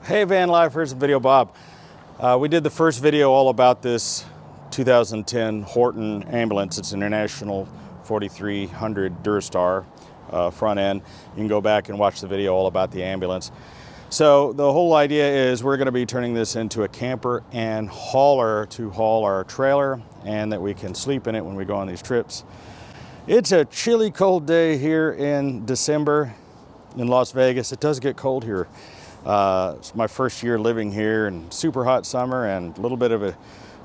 Hey VanLifers, Videobob. We did the first video all about this 2010 Horton ambulance. It's an International 4300 Durastar front end. You can go back and watch the video all about the ambulance. So the whole idea is we're going to be turning this into a camper and hauler to haul our trailer, and that we can sleep in it when we go on these trips. It's a chilly cold day here in December in Las Vegas. It does get cold here. It's my first year living here, and super hot summer and a little bit of a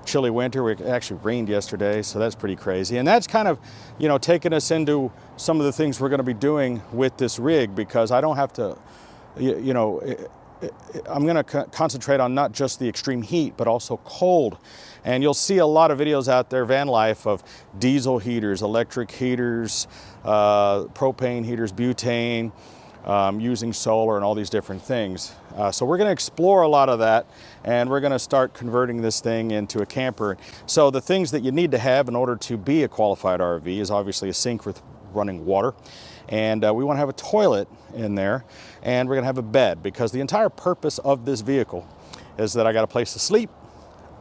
chilly winter. It actually rained yesterday, so that's pretty crazy. And that's kind of, you know, taking us into some of the things we're going to be doing with this rig, because I don't have to, I'm going to concentrate on not just the extreme heat, but also cold. And you'll see a lot of videos out there, van life, of diesel heaters, electric heaters, propane heaters, butane, using solar and all these different things. So we're going to explore a lot of that, and we're going to start converting this thing into a camper. So the things that you need to have in order to be a qualified RV is obviously a sink with running water. And we want to have a toilet in there, and we're going to have a bed, because the entire purpose of this vehicle is that I got a place to sleep,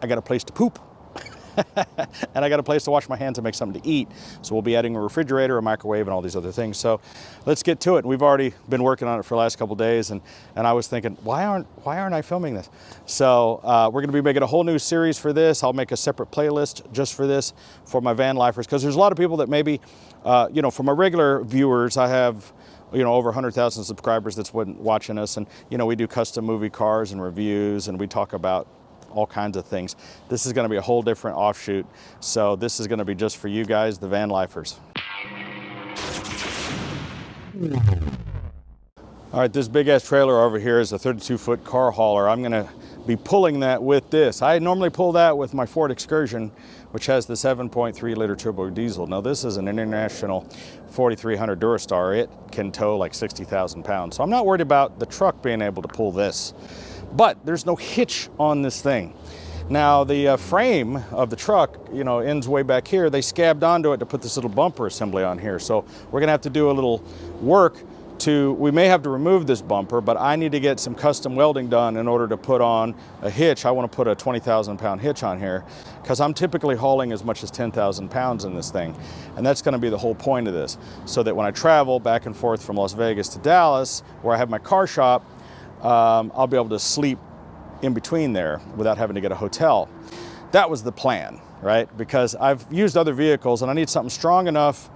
I got a place to poop, and I got a place to wash my hands and make something to eat. So we'll be adding a refrigerator, a microwave, and all these other things. So let's get to it. We've already been working on it for the last couple of days, and I was thinking, why aren't I filming this? So we're going to be making a whole new series for this. I'll make a separate playlist just for this, for my van lifers, because there's a lot of people that maybe, for my regular viewers, I have, over 100,000 subscribers that's watching us, and we do custom movie cars and reviews, and we talk about all kinds of things. This is going to be a whole different offshoot. So this is going to be just for you guys, the van lifers. All right, this big ass trailer over here is a 32-foot car hauler. I'm going to be pulling that with this. I normally pull that with my Ford Excursion, which has the 7.3 liter turbo diesel. Now this is an International 4300 Durastar. It can tow like 60,000 pounds. So I'm not worried about the truck being able to pull this. But there's no hitch on this thing. Now the frame of the truck, ends way back here. They scabbed onto it to put this little bumper assembly on here. So we're gonna have to do a little work we may have to remove this bumper, but I need to get some custom welding done in order to put on a hitch. I want to put a 20,000 pound hitch on here, because I'm typically hauling as much as 10,000 pounds in this thing. And that's going to be the whole point of this, so that when I travel back and forth from Las Vegas to Dallas, where I have my car shop, I'll be able to sleep in between there without having to get a hotel. That was the plan, right? Because I've used other vehicles and I need something strong enough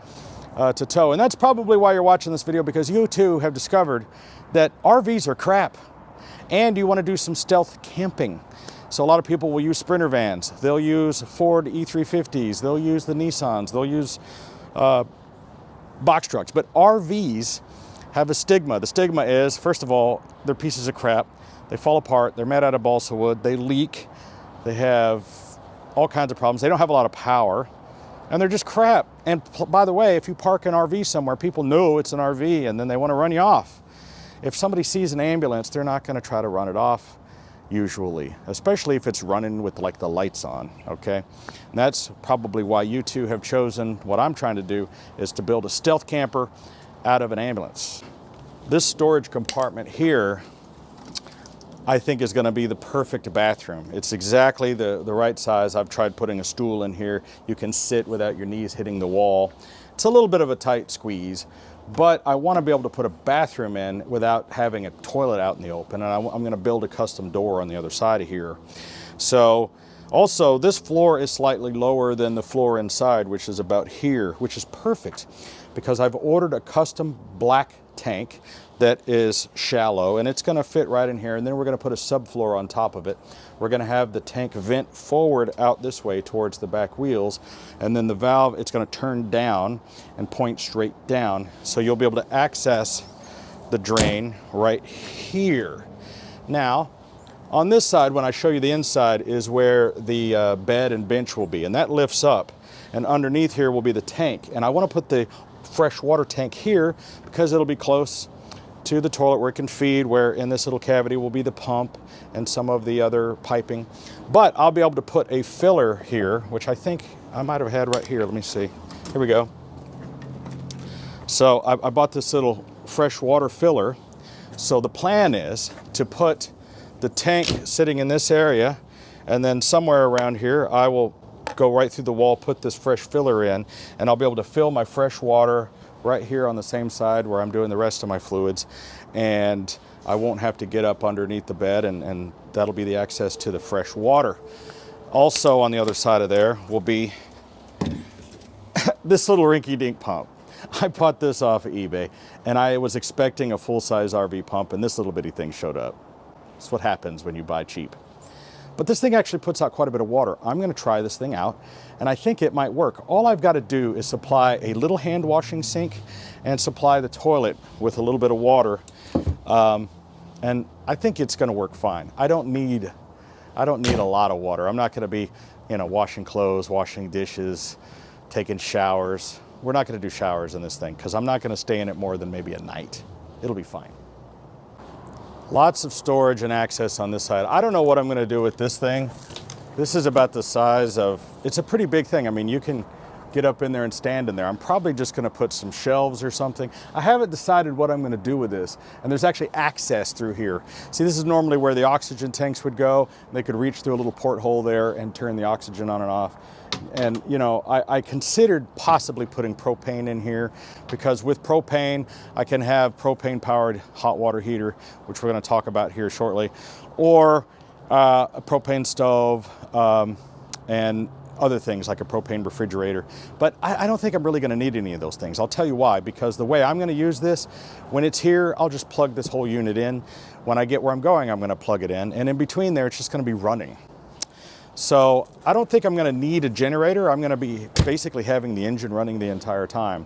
to tow. And that's probably why you're watching this video, because you too have discovered that RVs are crap and you want to do some stealth camping. So a lot of people will use Sprinter vans. They'll use Ford E350s. They'll use the Nissans. They'll use box trucks. But RVs have a stigma. The stigma is, first of all, they're pieces of crap. They fall apart. They're made out of balsa wood. They leak. They have all kinds of problems. They don't have a lot of power. And they're just crap. And by the way, if you park an RV somewhere, people know it's an RV, and then they want to run you off. If somebody sees an ambulance, they're not going to try to run it off, usually, especially if it's running with like the lights on, okay? And that's probably why you two have chosen what I'm trying to do, is to build a stealth camper out of an ambulance. This storage compartment here, I think, is going to be the perfect bathroom. It's exactly the right size. I've tried putting a stool in here. You can sit without your knees hitting the wall. It's a little bit of a tight squeeze, but I want to be able to put a bathroom in without having a toilet out in the open. And I'm going to build a custom door on the other side of here. So also, this floor is slightly lower than the floor inside, which is about here, which is perfect, because I've ordered a custom black tank that is shallow, and it's going to fit right in here. And then we're going to put a subfloor on top of it. We're going to have the tank vent forward out this way towards the back wheels, and then the valve, it's going to turn down and point straight down, so you'll be able to access the drain right here. Now on this side, when I show you the inside, is where the bed and bench will be, and that lifts up, and underneath here will be the tank. And I want to put the fresh water tank here because it'll be close to the toilet where it can feed, where in this little cavity will be the pump and some of the other piping. But I'll be able to put a filler here, which I think I might have had right here. Let me see. Here we go. So I bought this little fresh water filler. So the plan is to put the tank sitting in this area, and then somewhere around here, I will go right through the wall, put this fresh filler in, and I'll be able to fill my fresh water right here on the same side where I'm doing the rest of my fluids. And I won't have to get up underneath the bed, and that'll be the access to the fresh water. Also on the other side of there will be this little rinky-dink pump. I bought this off of eBay, and I was expecting a full-size RV pump, and this little bitty thing showed up. That's what happens when you buy cheap. But this thing actually puts out quite a bit of water. I'm gonna try this thing out, and I think it might work. All I've gotta do is supply a little hand washing sink and supply the toilet with a little bit of water. And I think it's gonna work fine. I don't need a lot of water. I'm not gonna be, washing clothes, washing dishes, taking showers. We're not gonna do showers in this thing because I'm not gonna stay in it more than maybe a night. It'll be fine. Lots of storage and access on this side. I don't know what I'm gonna do with this thing. This is about the size of, it's a pretty big thing. I mean, you can get up in there and stand in there. I'm probably just gonna put some shelves or something. I haven't decided what I'm gonna do with this. And there's actually access through here. See, this is normally where the oxygen tanks would go. They could reach through a little porthole there and turn the oxygen on and off. And I considered possibly putting propane in here, because with propane, I can have propane powered hot water heater, which we're gonna talk about here shortly, or a propane stove, and other things like a propane refrigerator. But I don't think I'm really gonna need any of those things. I'll tell you why, because the way I'm gonna use this, when it's here, I'll just plug this whole unit in. When I get where I'm going, I'm gonna plug it in. And in between there, it's just gonna be running. So I don't think I'm gonna need a generator. I'm gonna be basically having the engine running the entire time.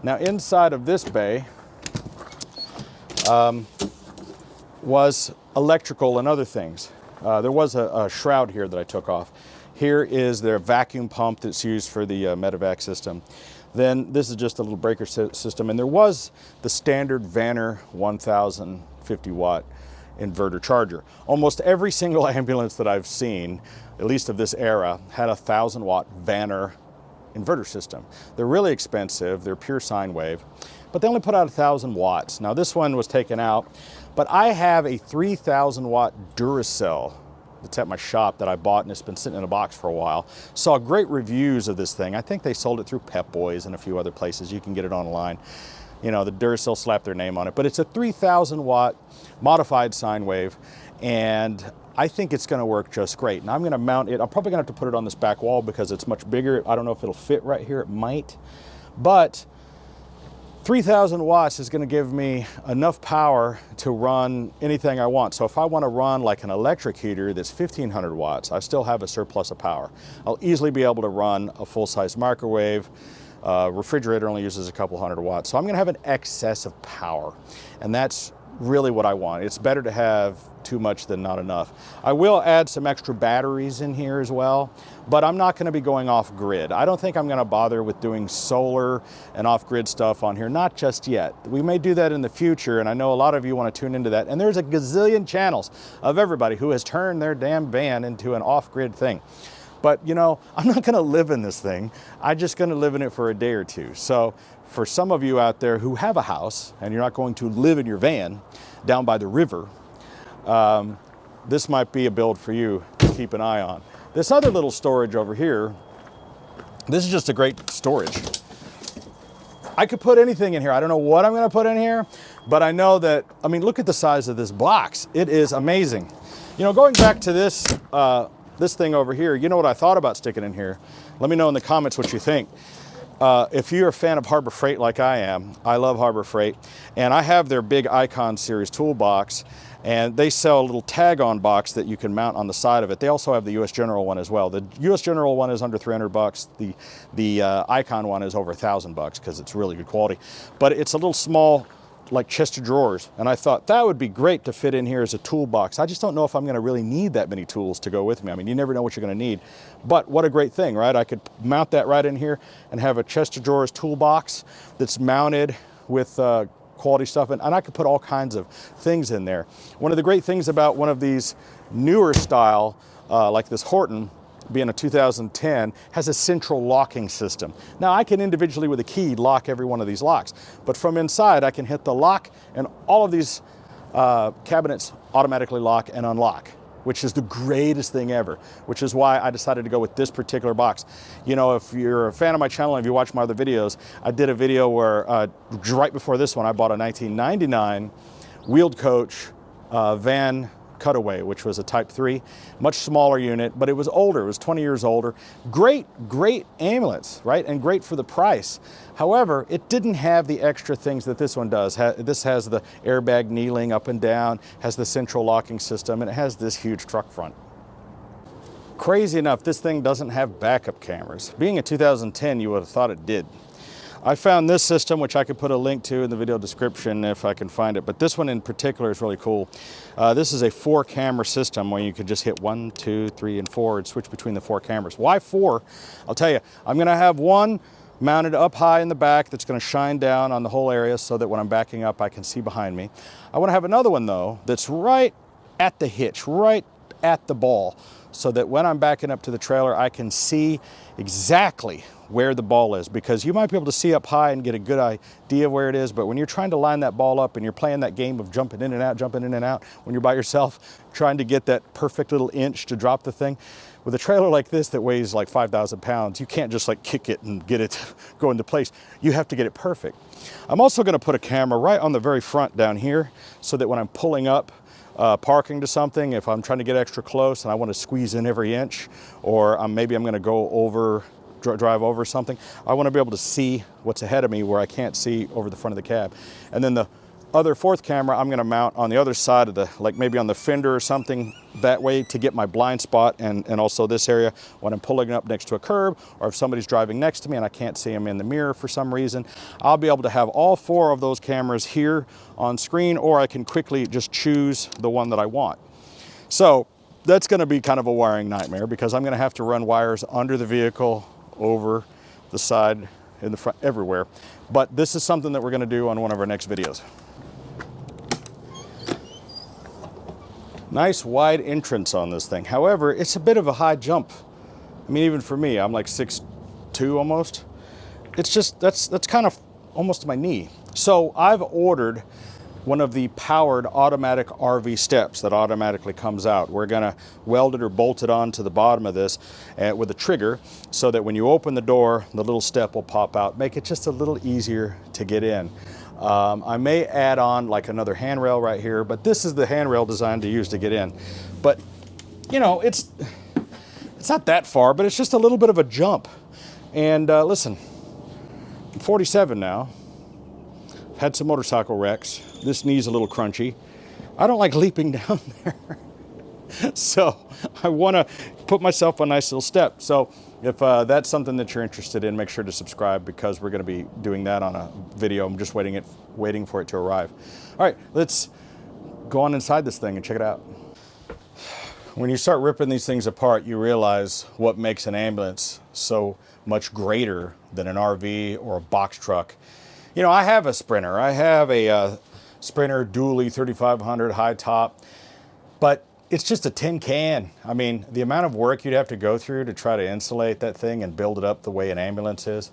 Now inside of this bay was electrical and other things. There was a shroud here that I took off. Here is their vacuum pump that's used for the medevac system. Then this is just a little breaker system, and there was the standard Vanner 1050 watt inverter charger. Almost every single ambulance that I've seen, at least of this era, had a 1000 watt Vanner inverter system. They're really expensive, they're pure sine wave, but they only put out 1000 watts. Now this one was taken out, but I have a 3000 watt Duracell that's at my shop that I bought, and it's been sitting in a box for a while. Saw great reviews of this thing. I think they sold it through Pep Boys and a few other places. You can get it online. The Duracell slapped their name on it, but it's a 3000 watt modified sine wave, and I think it's gonna work just great. And I'm gonna mount it. I'm probably gonna have to put it on this back wall because it's much bigger. I don't know if it'll fit right here. It might, but 3000 watts is gonna give me enough power to run anything I want. So if I wanna run like an electric heater that's 1500 watts, I still have a surplus of power. I'll easily be able to run a full-size microwave. Refrigerator only uses a couple hundred watts. So I'm gonna have an excess of power. And that's really what I want. It's better to have too much than not enough. I will add some extra batteries in here as well, but I'm not gonna be going off grid. I don't think I'm gonna bother with doing solar and off grid stuff on here, not just yet. We may do that in the future, and I know a lot of you wanna tune into that, and there's a gazillion channels of everybody who has turned their damn van into an off grid thing. But I'm not gonna live in this thing. I'm just gonna live in it for a day or two. So for some of you out there who have a house and you're not going to live in your van down by the river, this might be a build for you to keep an eye on. This other little storage over here, this is just a great storage. I could put anything in here. I don't know what I'm gonna put in here, but I know that, look at the size of this box. It is amazing. Going back to this, this thing over here, you know what I thought about sticking in here? Let me know in the comments what you think. If you're a fan of Harbor Freight like I am, I love Harbor Freight, and I have their big Icon series toolbox, and they sell a little tag-on box that you can mount on the side of it. They also have the US General one as well. The US General one is under 300 bucks. The Icon one is over 1,000 bucks because it's really good quality. But it's a little small, like chest of drawers, and I thought that would be great to fit in here as a toolbox. I just don't know if I'm gonna really need that many tools to go with me. You never know what you're gonna need, but what a great thing, right? I could mount that right in here and have a chest of drawers toolbox that's mounted with quality stuff, and I could put all kinds of things in there. One of the great things about one of these newer style, like this Horton, being a 2010, has a central locking system. Now I can individually with a key lock every one of these locks, but from inside I can hit the lock and all of these cabinets automatically lock and unlock, which is the greatest thing ever, which is why I decided to go with this particular box. You know, if you're a fan of my channel and if you watch my other videos, I did a video where right before this one, I bought a 1999 wheeled coach van Cutaway, which was a Type 3, much smaller unit, but it was older. It was 20 years older. Great ambulance, right? And great for the price. However, it didn't have the extra things that this one does. This has the airbag kneeling up and down, has the central locking system, and it has this huge truck front. Crazy enough, this thing doesn't have backup cameras. Being a 2010, you would have thought it did. I found this system, which I could put a link to in the video description if I can find it, but this one in particular is really cool. This is a 4-camera system where you can just hit 1, 2, 3, and 4 and switch between the 4 cameras. Why 4? I'll tell you, I'm gonna have one mounted up high in the back that's gonna shine down on the whole area so that when I'm backing up, I can see behind me. I wanna have another one though, that's right at the hitch, right at the ball, so that when I'm backing up to the trailer, I can see exactly where the ball is, because you might be able to see up high and get a good idea of where it is, but when you're trying to line that ball up and you're playing that game of jumping in and out, when you're by yourself, trying to get that perfect little inch to drop the thing, with a trailer like this that weighs like 5,000 pounds, you can't just like kick it and get it go into place. You have to get it perfect. I'm also gonna put a camera right on the very front down here so that when I'm pulling up, parking to something, if I'm trying to get extra close and I want to squeeze in every inch, or maybe I'm going to go over, drive over something, I want to be able to see what's ahead of me where I can't see over the front of the cab. And then the other 4th camera I'm going to mount on the other side of the, like maybe on the fender or something, that way to get my blind spot and also this area when I'm pulling up next to a curb, or if somebody's driving next to me and I can't see them in the mirror for some reason, I'll be able to have all 4 of those cameras here on screen, or I can quickly just choose the one that I want. So that's going to be kind of a wiring nightmare, because I'm going to have to run wires under the vehicle, over the side, in the front, everywhere. But this is something that we're going to do on one of our next videos. Nice wide entrance on this thing. However, it's a bit of a high jump. I mean, even for me, I'm like 6'2" almost. It's just, that's kind of almost to my knee. So I've ordered one of the powered automatic RV steps that automatically comes out. We're gonna weld it or bolt it onto the bottom of this with a trigger, so that when you open the door, the little step will pop out, make it just a little easier to get in. I may add on like another handrail right here, but this is the handrail designed to use to get in. But you know, it's not that far, but it's just a little bit of a jump. And listen, I'm 47 now, had some motorcycle wrecks. This knee's a little crunchy. I don't like leaping down there. So I want to put myself on a nice little step. So if that's something that you're interested in, make sure to subscribe, because we're going to be doing that on a video. I'm just waiting for it to arrive. All right, let's go on inside this thing and check it out. When you start ripping these things apart, you realize what makes an ambulance so much greater than an RV or a box truck. You know, I have a Sprinter. I have a Sprinter dually 3500 high top, but it's just a tin can. I mean, the amount of work you'd have to go through to try to insulate that thing and build it up the way an ambulance is.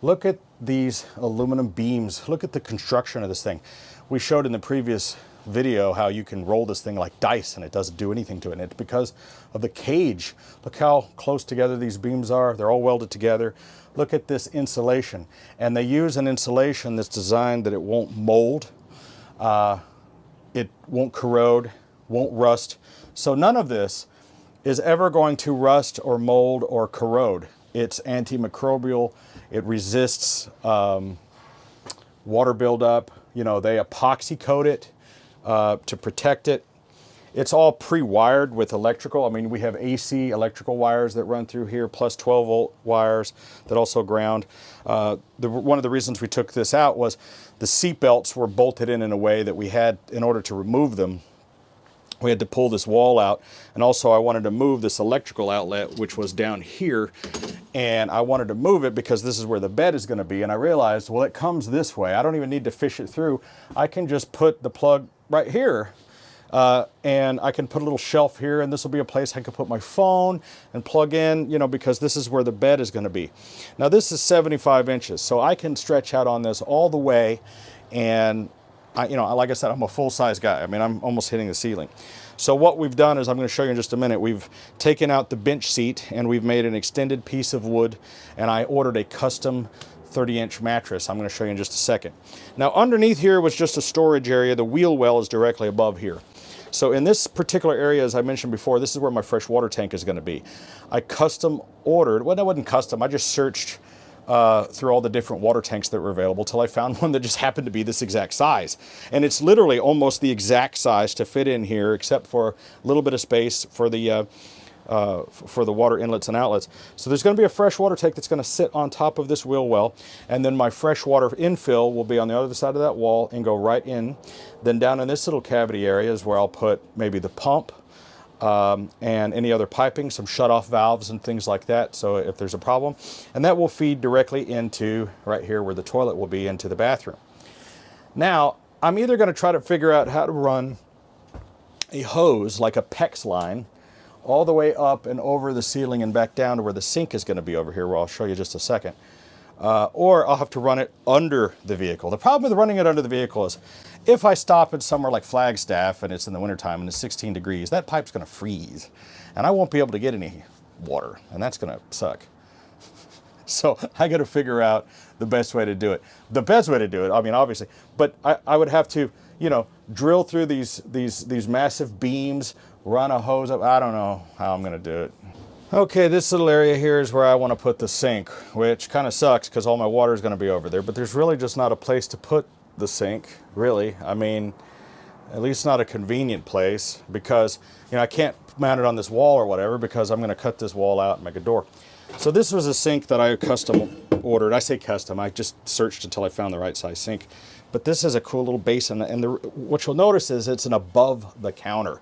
Look at these aluminum beams. Look at the construction of this thing. We showed in the previous video how you can roll this thing like dice and it doesn't do anything to it. And it's because of the cage. Look how close together these beams are. They're all welded together. Look at this insulation. And they use an insulation that's designed that it won't mold, it won't corrode, won't rust. So none of this is ever going to rust or mold or corrode. It's antimicrobial. It resists water buildup. You know, they epoxy coat it to protect it. It's all pre-wired with electrical. I mean, we have AC electrical wires that run through here, plus 12-volt wires that also ground. One of the reasons we took this out was the seat belts were bolted in a way that we had, in order to remove them, we had to pull this wall out. And also I wanted to move this electrical outlet, which was down here. And I wanted to move it because this is where the bed is going to be. And I realized, well, it comes this way. I don't even need to fish it through. I can just put the plug right here. And I can put a little shelf here, and this will be a place I can put my phone and plug in, you know, because this is where the bed is going to be. Now this is 75 inches, so I can stretch out on this all the way, and like I said, I'm a full-size guy. I mean, I'm almost hitting the ceiling. So what we've done is, I'm going to show you in just a minute, we've taken out the bench seat and we've made an extended piece of wood, and I ordered a custom 30-inch mattress. I'm going to show you in just a second. Now, underneath here was just a storage area. The wheel well is directly above here. So in this particular area, as I mentioned before, this is where my fresh water tank is going to be. I custom ordered, well, that wasn't custom, I just searched through all the different water tanks that were available till I found one that just happened to be this exact size. And it's literally almost the exact size to fit in here, except for a little bit of space for the water inlets and outlets. So there's going to be a fresh water tank that's going to sit on top of this wheel well, and then my fresh water infill will be on the other side of that wall and go right in. Then down in this little cavity area is where I'll put maybe the pump, and any other piping, some shut-off valves and things like that, so if there's a problem. And that will feed directly into, right here where the toilet will be, into the bathroom. Now, I'm either going to try to figure out how to run a hose, like a PEX line, all the way up and over the ceiling and back down to where the sink is going to be over here, where I'll show you just a second. Or I'll have to run it under the vehicle. The problem with running it under the vehicle is, if I stop it somewhere like Flagstaff and it's in the wintertime and it's 16 degrees, that pipe's going to freeze. And I won't be able to get any water, and that's going to suck. So I got to figure out the best way to do it. The best way to do it, I mean, obviously, but I would have to, you know, drill through these massive beams, run a hose up. I don't know how I'm going to do it. Okay, this little area here is where I want to put the sink, which kind of sucks because all my water is going to be over there, but there's really just not a place to put the sink, really. I mean, at least not a convenient place, because, you know, I can't mount it on this wall or whatever, because I'm going to cut this wall out and make a door. So this was a sink that I custom ordered. I say custom, I just searched until I found the right size sink. But this is a cool little basin, and what you'll notice is it's an above the counter.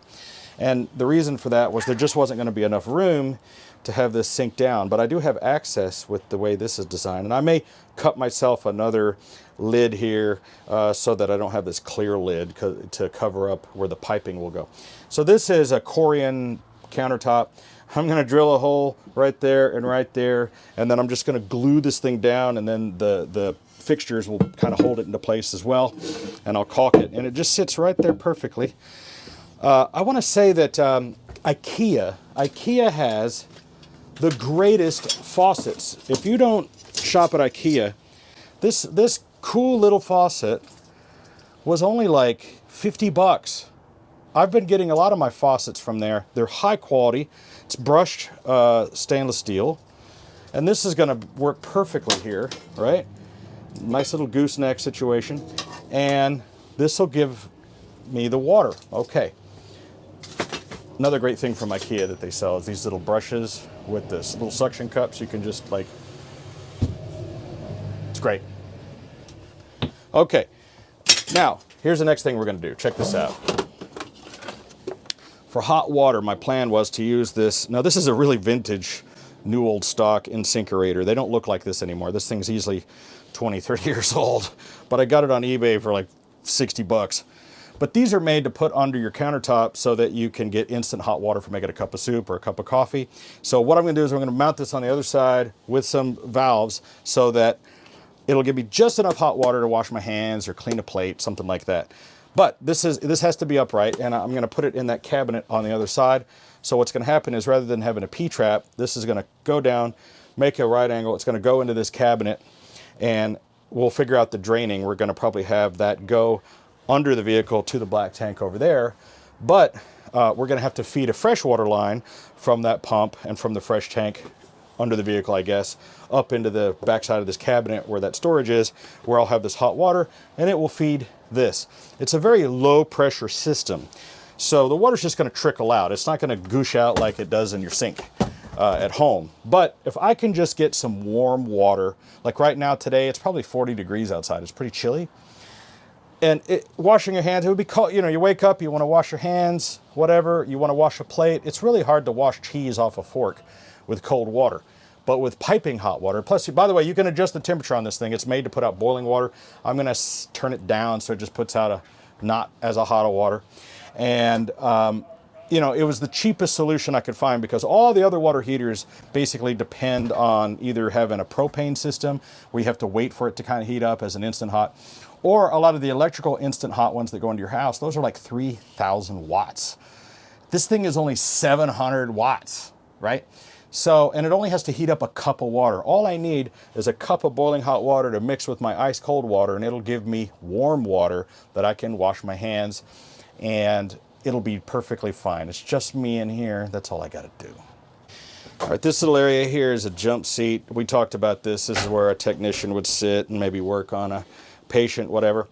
And the reason for that was there just wasn't going to be enough room to have this sink down, but I do have access with the way this is designed, and I may cut myself another lid here so that I don't have this clear lid to cover up where the piping will go. So this is a Corian countertop. I'm going to drill a hole right there, and then I'm just going to glue this thing down, and then the fixtures will kind of hold it into place as well, and I'll caulk it, and it just sits right there perfectly. I want to say that IKEA has the greatest faucets. If you don't shop at IKEA, this cool little faucet was only like 50 bucks. I've been getting a lot of my faucets from there. They're high quality. It's brushed stainless steel. And this is going to work perfectly here, right? Nice little gooseneck situation. And this will give me the water. Okay. Another great thing from IKEA that they sell is these little brushes with this little suction cup, so you can just like, it's great. Okay, now here's the next thing we're going to do. Check this out. For hot water, my plan was to use this. Now this is a really vintage, new old stock InSinkerator. They don't look like this anymore. This thing's easily 20, 30 years old, but I got it on eBay for like 60 bucks. But these are made to put under your countertop so that you can get instant hot water for making a cup of soup or a cup of coffee. So what I'm going to do is I'm going to mount this on the other side with some valves so that it'll give me just enough hot water to wash my hands or clean a plate, something like that. But this has to be upright, and I'm going to put it in that cabinet on the other side. So what's going to happen is, rather than having a P-trap, this is going to go down, make a right angle. It's going to go into this cabinet, and we'll figure out the draining. We're going to probably have that go under the vehicle to the black tank over there, but we're going to have to feed a freshwater line from that pump and from the fresh tank under the vehicle, I guess, up into the backside of this cabinet where that storage is, where I'll have this hot water, and it will feed this. It's a very low pressure system, so the water's just going to trickle out. It's not going to goosh out like it does in your sink at home. But if I can just get some warm water, like right now today, it's probably 40 degrees outside. It's pretty chilly. And washing your hands, it would be cold. You know, you wake up, you want to wash your hands, whatever, you want to wash a plate. It's really hard to wash cheese off a fork with cold water. But with piping hot water, plus, by the way, you can adjust the temperature on this thing. It's made to put out boiling water. I'm going to turn it down so it just puts out not as a hot of water. And you know, it was the cheapest solution I could find because all the other water heaters basically depend on either having a propane system where you have to wait for it to kind of heat up as an instant hot, or a lot of the electrical instant hot ones that go into your house, those are like 3,000 watts. This thing is only 700 watts, right? So, and it only has to heat up a cup of water. All I need is a cup of boiling hot water to mix with my ice cold water, and it'll give me warm water that I can wash my hands, and it'll be perfectly fine. It's just me in here. That's all I got to do. All right, this little area here is a jump seat. We talked about this. This is where a technician would sit and maybe work on a patient, whatever.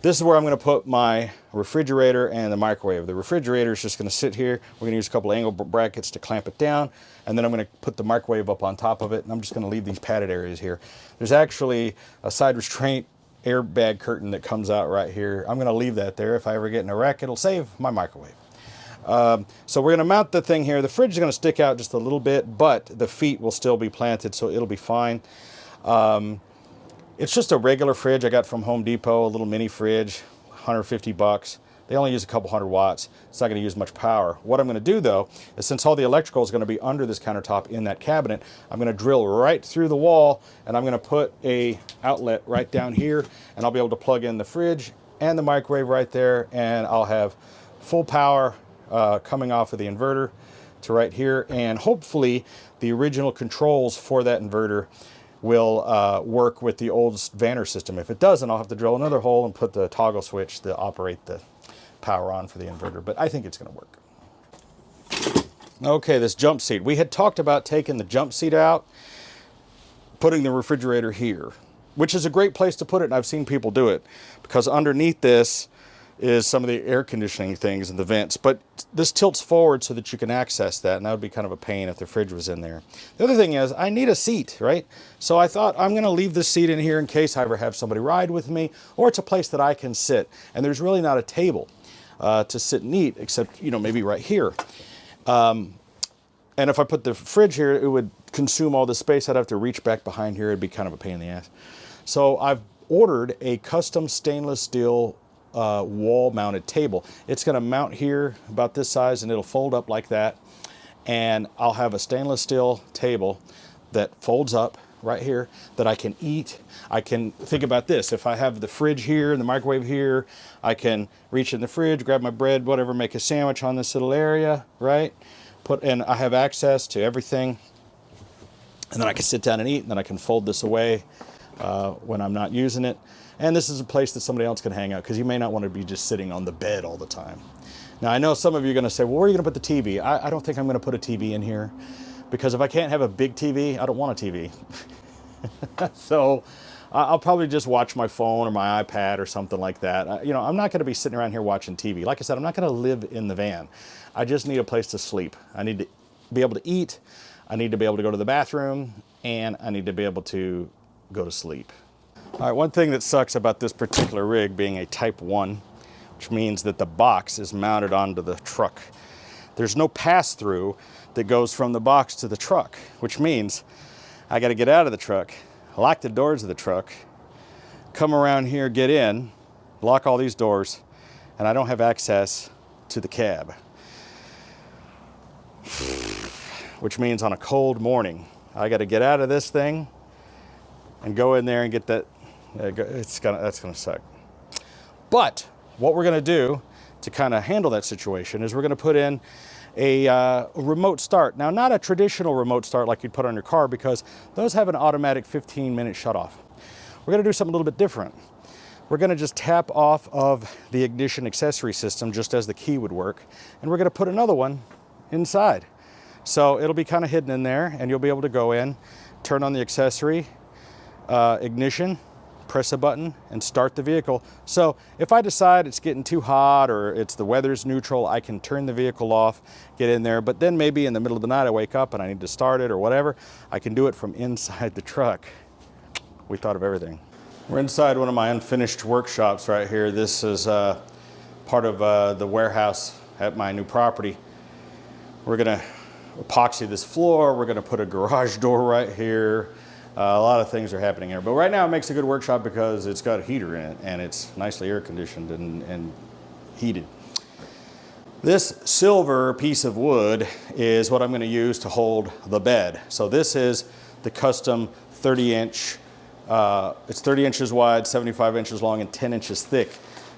This is where I'm going to put my refrigerator and the microwave. The refrigerator is just going to sit here. We're going to use a couple of angle brackets to clamp it down, and then I'm going to put the microwave up on top of it, and I'm just going to leave these padded areas here. There's actually a side restraint airbag curtain that comes out right here. I'm going to leave that there. If I ever get in a wreck, it'll save my microwave. So we're going to mount the thing here. The fridge is going to stick out just a little bit, but the feet will still be planted, so it'll be fine. It's just a regular fridge I got from Home Depot, a little mini fridge, 150 bucks. They only use a couple hundred watts. It's not going to use much power. What I'm going to do though, is since all the electrical is going to be under this countertop in that cabinet, I'm going to drill right through the wall, and I'm going to put a outlet right down here, and I'll be able to plug in the fridge and the microwave right there, and I'll have full power coming off of the inverter to right here, and hopefully the original controls for that inverter will work with the old VANLIFE system. If it doesn't, I'll have to drill another hole and put the toggle switch to operate the power on for the inverter, but I think it's going to work. Okay, this jump seat. We had talked about taking the jump seat out, putting the refrigerator here, which is a great place to put it, and I've seen people do it, because underneath this is some of the air conditioning things and the vents, but this tilts forward so that you can access that, and that would be kind of a pain if the fridge was in there. The other thing is I need a seat, right? So I thought I'm going to leave this seat in here in case I ever have somebody ride with me, or it's a place that I can sit, and there's really not a table to sit and eat, except, you know, maybe right here. And if I put the fridge here, it would consume all the space. I'd have to reach back behind here. It'd be kind of a pain in the ass. So I've ordered a custom stainless steel wall-mounted table. It's going to mount here about this size, and it'll fold up like that, and I'll have a stainless steel table that folds up right here that I can eat. I can think about this. If I have the fridge here and the microwave here, I can reach in the fridge, grab my bread, whatever, make a sandwich on this little area, right? And I have access to everything, and then I can sit down and eat, and then I can fold this away when I'm not using it. And this is a place that somebody else can hang out, because you may not want to be just sitting on the bed all the time. Now, I know some of you are going to say, well, where are you going to put the TV? I don't think I'm going to put a TV in here, because if I can't have a big TV, I don't want a TV. So I'll probably just watch my phone or my iPad or something like that. You know, I'm not going to be sitting around here watching TV. Like I said, I'm not going to live in the van. I just need a place to sleep. I need to be able to eat. I need to be able to go to the bathroom, and I need to be able to go to sleep. All right, one thing that sucks about this particular rig being a Type 1, which means that the box is mounted onto the truck. There's no pass-through that goes from the box to the truck, which means I got to get out of the truck, lock the doors of the truck, come around here, get in, lock all these doors, and I don't have access to the cab. Which means on a cold morning, I got to get out of this thing and go in there and get that. That's gonna suck. But what we're gonna do to kind of handle that situation is we're gonna put in a remote start. Now, not a traditional remote start like you'd put on your car, because those have an automatic 15-minute shutoff. We're gonna do something a little bit different. We're gonna just tap off of the ignition accessory system just as the key would work, and we're gonna put another one inside. So it'll be kind of hidden in there, and you'll be able to go in, turn on the accessory, ignition, press a button, and start the vehicle. So if I decide it's getting too hot or it's the weather's neutral, I can turn the vehicle off, get in there, but then maybe in the middle of the night I wake up and I need to start it or whatever, I can do it from inside the truck. We thought of everything. We're inside one of my unfinished workshops right here. This is part of the warehouse at my new property. We're gonna epoxy this floor. We're gonna put a garage door right here. A lot of things are happening here, but right now it makes a good workshop because it's got a heater in it and it's nicely air conditioned and heated. This silver piece of wood is what I'm going to use to hold the bed. So this is the custom 30-inch. It's 30 inches wide, 75 inches long, and 10 inches thick.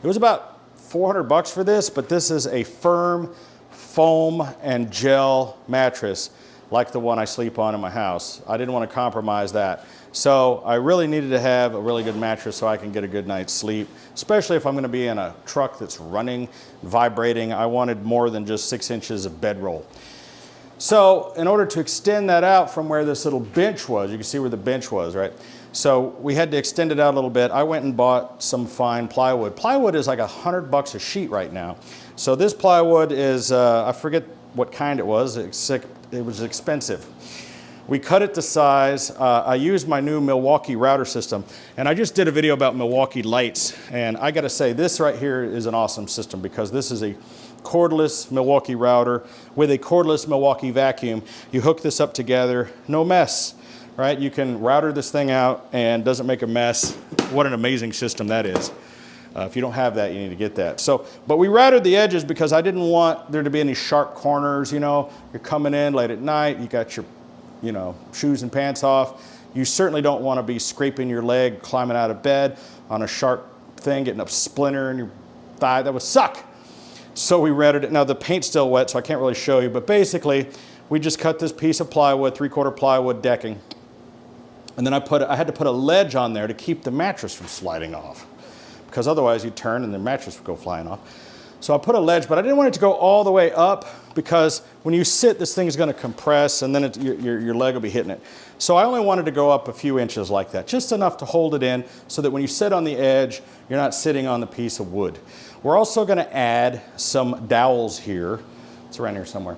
It was about $400 for this, but this is a firm foam and gel mattress like the one I sleep on in my house. I didn't want to compromise that. So I really needed to have a really good mattress so I can get a good night's sleep, especially if I'm going to be in a truck that's running, vibrating. I wanted more than just 6 inches of bedroll. So in order to extend that out from where this little bench was, you can see where the bench was, right? So we had to extend it out a little bit. I went and bought some fine plywood. Plywood is like $100 a sheet right now. So this plywood is, I forget what kind it was. It was expensive. We cut it to size. I used my new Milwaukee router system, and I just did a video about Milwaukee lights. And I gotta say, this right here is an awesome system because this is a cordless Milwaukee router with a cordless Milwaukee vacuum. You hook this up together, no mess, right? You can router this thing out and doesn't make a mess. What an amazing system that is. If you don't have that, you need to get that. So, but we routed the edges because I didn't want there to be any sharp corners, you know. You're coming in late at night, you got your, you know, shoes and pants off. You certainly don't want to be scraping your leg, climbing out of bed on a sharp thing, getting a splinter in your thigh. That would suck. So we routed it. Now the paint's still wet, so I can't really show you, but basically we just cut this piece of plywood, 3/4 plywood decking. And then I had to put a ledge on there to keep the mattress from sliding off, because otherwise you'd turn and the mattress would go flying off. So I put a ledge, but I didn't want it to go all the way up because when you sit, this thing's going to compress and then your leg will be hitting it. So I only wanted to go up a few inches like that, just enough to hold it in so that when you sit on the edge, you're not sitting on the piece of wood. We're also going to add some dowels here. It's around here somewhere.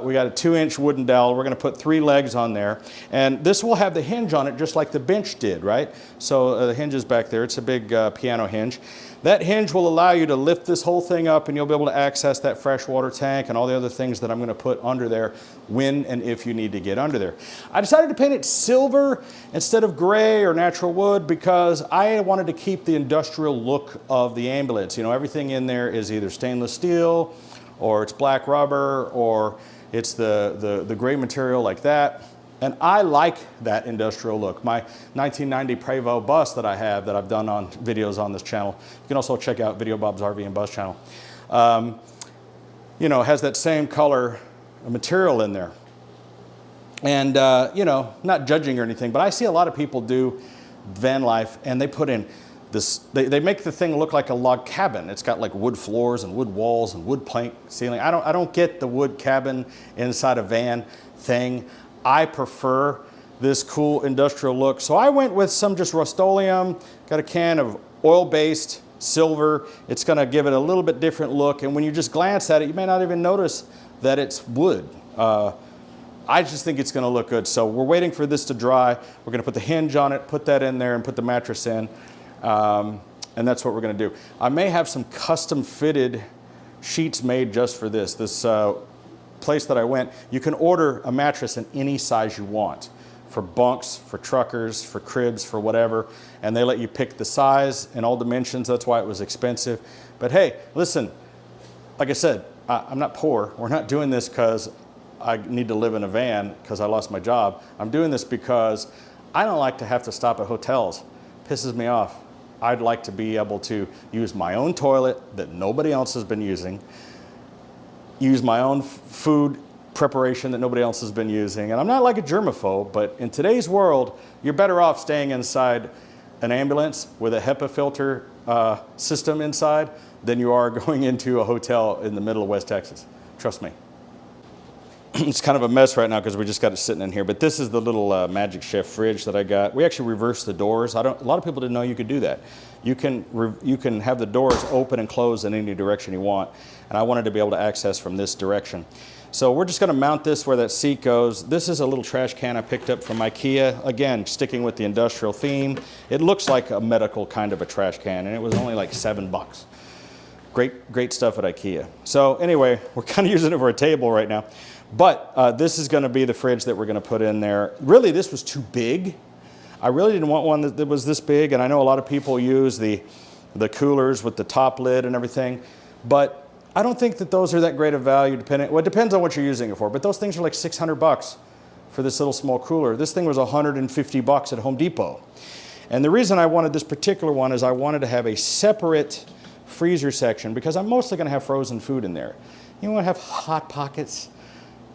We got a 2-inch wooden dowel. We're going to put 3 legs on there. And this will have the hinge on it just like the bench did, right? So the hinge is back there. It's a big piano hinge. That hinge will allow you to lift this whole thing up and you'll be able to access that freshwater tank and all the other things that I'm going to put under there when and if you need to get under there. I decided to paint it silver instead of gray or natural wood because I wanted to keep the industrial look of the ambulance. You know, everything in there is either stainless steel or it's black rubber or it's the gray material like that. And I like that industrial look. My 1990 Prevost bus that I have that I've done on videos on this channel, you can also check out Videobob's RV and Bus channel, you know, has that same color material in there. And, you know, not judging or anything, but I see a lot of people do van life and they put in this, they make the thing look like a log cabin. It's got like wood floors and wood walls and wood plank ceiling. I don't get the wood cabin inside a van thing. I prefer this cool industrial look. So I went with some just Rust-Oleum, got a can of oil-based silver. It's gonna give it a little bit different look. And when you just glance at it, you may not even notice that it's wood. I just think it's gonna look good. So we're waiting for this to dry. We're gonna put the hinge on it, put that in there and put the mattress in. And that's what we're gonna do. I may have some custom fitted sheets made just for this. This place that I went, you can order a mattress in any size you want, for bunks, for truckers, for cribs, for whatever, and they let you pick the size and all dimensions. That's why it was expensive. But hey, listen, like I said, I'm not poor. We're not doing this because I need to live in a van because I lost my job. I'm doing this because I don't like to have to stop at hotels. It pisses me off. I'd like to be able to use my own toilet that nobody else has been using, use my own food preparation that nobody else has been using. And I'm not like a germaphobe, but in today's world, you're better off staying inside an ambulance with a HEPA filter system inside than you are going into a hotel in the middle of West Texas. Trust me. It's kind of a mess right now because we just got it sitting in here, but this is the little Magic Chef fridge that I got. We actually reversed the doors. A lot of people didn't know you could do that. You can have the doors open and close in any direction you want, and I wanted to be able to access from this direction. So we're just going to mount this where that seat goes. This is a little trash can I picked up from IKEA. Again, sticking with the industrial theme. It looks like a medical kind of a trash can, and it was only like $7. Great stuff at IKEA. So anyway, we're kind of using it for a table right now. But this is going to be the fridge that we're going to put in there. Really, this was too big. I really didn't want one that was this big, and I know a lot of people use the coolers with the top lid and everything, but I don't think that those are that great of value depending, well, it depends on what you're using it for, but those things are like 600 bucks for this little small cooler. This thing was 150 bucks at Home Depot. And the reason I wanted this particular one is I wanted to have a separate freezer section because I'm mostly going to have frozen food in there. You want to have Hot Pockets,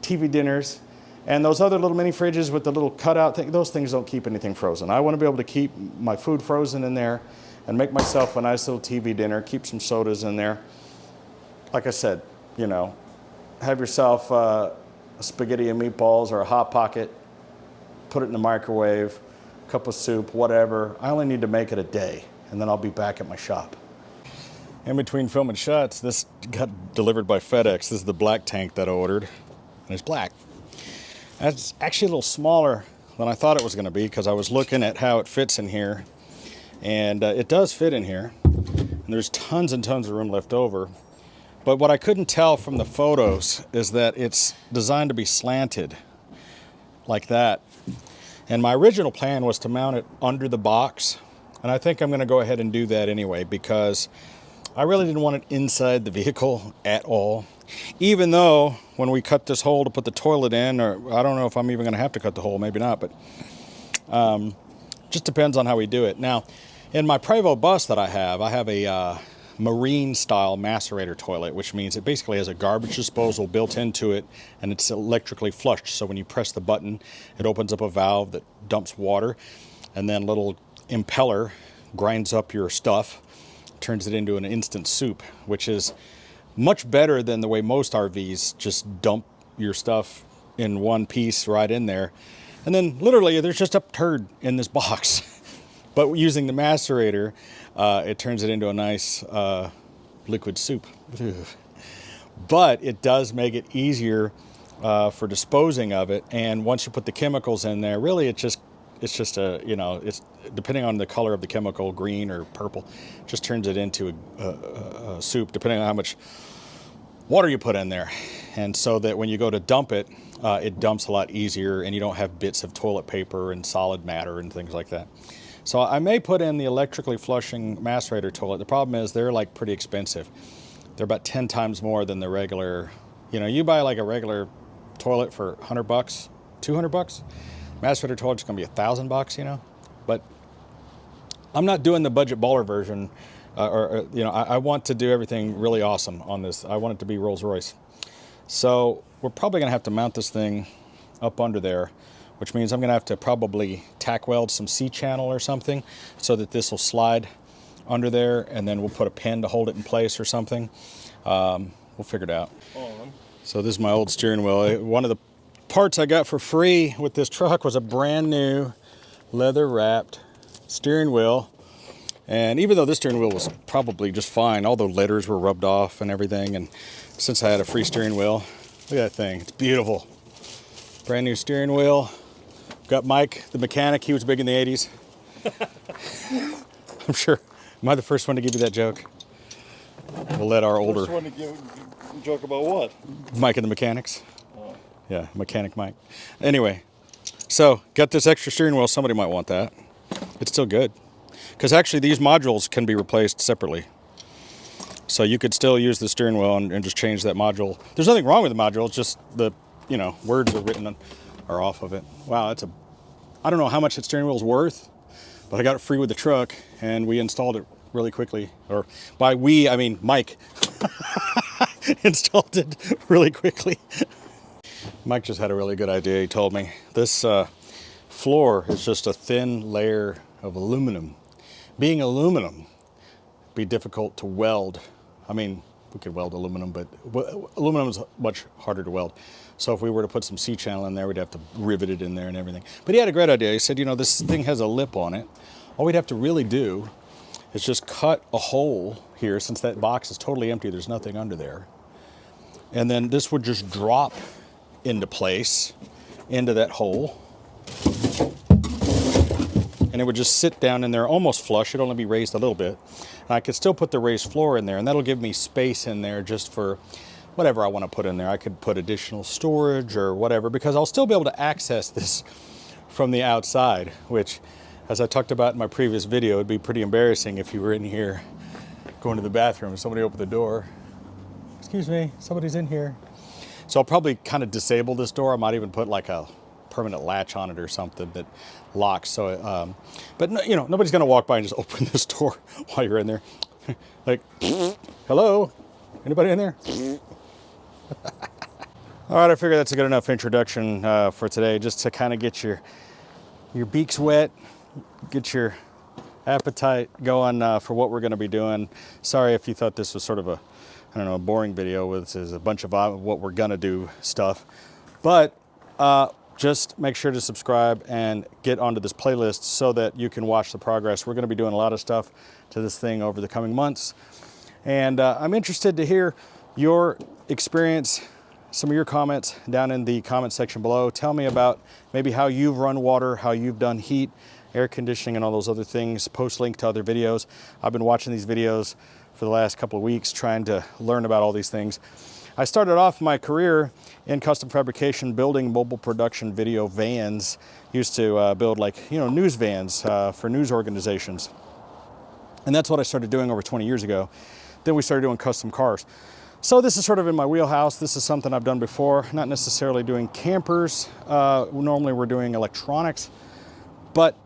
TV dinners, and those other little mini fridges with the little cutout thing, those things don't keep anything frozen. I want to be able to keep my food frozen in there and make myself a nice little TV dinner, keep some sodas in there. Like I said, you know, have yourself a spaghetti and meatballs or a Hot Pocket, put it in the microwave, cup of soup, whatever. I only need to make it a day, and then I'll be back at my shop. In between filming shots, this got delivered by FedEx. This is the black tank that I ordered, and it's black. That's actually a little smaller than I thought it was going to be because I was looking at how it fits in here, and it does fit in here. And there's tons and tons of room left over. But what I couldn't tell from the photos is that it's designed to be slanted like that. And my original plan was to mount it under the box. And I think I'm going to go ahead and do that anyway because I really didn't want it inside the vehicle at all. Even though when we cut this hole to put the toilet in, or I don't know if I'm even going to have to cut the hole, maybe not, but just depends on how we do it. Now, in my Prevost bus that I have a marine style macerator toilet, which means it basically has a garbage disposal built into it and it's electrically flushed. So when you press the button, it opens up a valve that dumps water, and then a little impeller grinds up your stuff, turns it into an instant soup, which is much better than the way most RVs just dump your stuff in one piece right in there. And then literally there's just a turd in this box. But using the macerator, it turns it into a nice liquid soup. But it does make it easier for disposing of it. And once you put the chemicals in there, really it's just a, you know, it's depending on the color of the chemical, green or purple, just turns it into a soup, depending on how much water you put in there. And so that when you go to dump it, it dumps a lot easier and you don't have bits of toilet paper and solid matter and things like that. So I may put in the electrically flushing macerator toilet. The problem is they're like pretty expensive. They're about 10 times more than the regular, you know, you buy like a regular toilet for 100 bucks, 200 bucks. Macerator toilet's gonna be $1,000, you know? But I'm not doing the budget baller version, you know, I want to do everything really awesome on this. I want it to be Rolls Royce. So we're probably gonna have to mount this thing up under there, which means I'm gonna have to probably tack weld some C-channel or something so that this will slide under there, and then we'll put a pin to hold it in place or something. We'll figure it out. So this is my old steering wheel. One of the parts I got for free with this truck was a brand new leather wrapped steering wheel. And even though this steering wheel was probably just fine, all the letters were rubbed off and everything. And since I had a free steering wheel, look at that thing, it's beautiful. Brand new steering wheel. Got Mike, the mechanic, he was big in the 80s. I'm sure. Am I the first one to give you that joke? We'll let our older... First one to give a joke about what? Mike and the Mechanics. Oh. Yeah, Mechanic Mike. Anyway, so got this extra steering wheel. Somebody might want that. It's still good. Because actually these modules can be replaced separately. So you could still use the steering wheel and just change that module. There's nothing wrong with the module, it's just the, you know, words are written on, are off of it. Wow, that's I don't know how much that steering wheel's worth, but I got it free with the truck and we installed it really quickly. Or by we, I mean Mike installed it really quickly. Mike just had a really good idea. He told me this floor is just a thin layer of aluminum. Being aluminum, it'd be difficult to weld. I mean, we could weld aluminum, but aluminum is much harder to weld. So if we were to put some C-channel in there, we'd have to rivet it in there and everything. But he had a great idea. He said, you know, this thing has a lip on it. All we'd have to really do is just cut a hole here, since that box is totally empty, there's nothing under there. And then this would just drop into place, into that hole. And it would just sit down in there almost flush. It'd only be raised a little bit. And I could still put the raised floor in there, and that'll give me space in there just for whatever I want to put in there. I could put additional storage or whatever, because I'll still be able to access this from the outside, which, as I talked about in my previous video, it'd be pretty embarrassing if you were in here going to the bathroom and somebody opened the door. excuse me, somebody's in here. So I'll probably kind of disable this door. I might even put like a permanent latch on it or something that locks. So, but no, you know, nobody's gonna walk by and just open this door while you're in there. Like, hello, anybody in there? All right, I figure that's a good enough introduction for today, just to kind of get your beaks wet, get your appetite going for what we're going to be doing. Sorry if you thought this was sort of a, I don't know, a boring video with a bunch of what we're going to do stuff, but just make sure to subscribe and get onto this playlist so that you can watch the progress. We're going to be doing a lot of stuff to this thing over the coming months, and I'm interested to hear your experience, some of your comments down in the comment section below. Tell me about maybe how you've run water, how you've done heat, air conditioning, and all those other things. Post link to other videos. I've been watching these videos for the last couple of weeks, trying to learn about all these things. I started off my career in custom fabrication, building mobile production video vans. Used to build, like, you know, news vans for news organizations. And that's what I started doing over 20 years ago. Then we started doing custom cars. So this is sort of in my wheelhouse. This is something I've done before, not necessarily doing campers. Normally we're doing electronics, but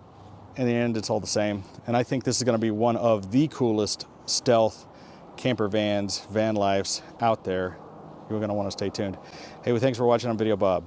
in the end, it's all the same. And I think this is gonna be one of the coolest stealth camper vans, van lifes out there. You're gonna wanna stay tuned. Hey, well, thanks for watching on Videobob.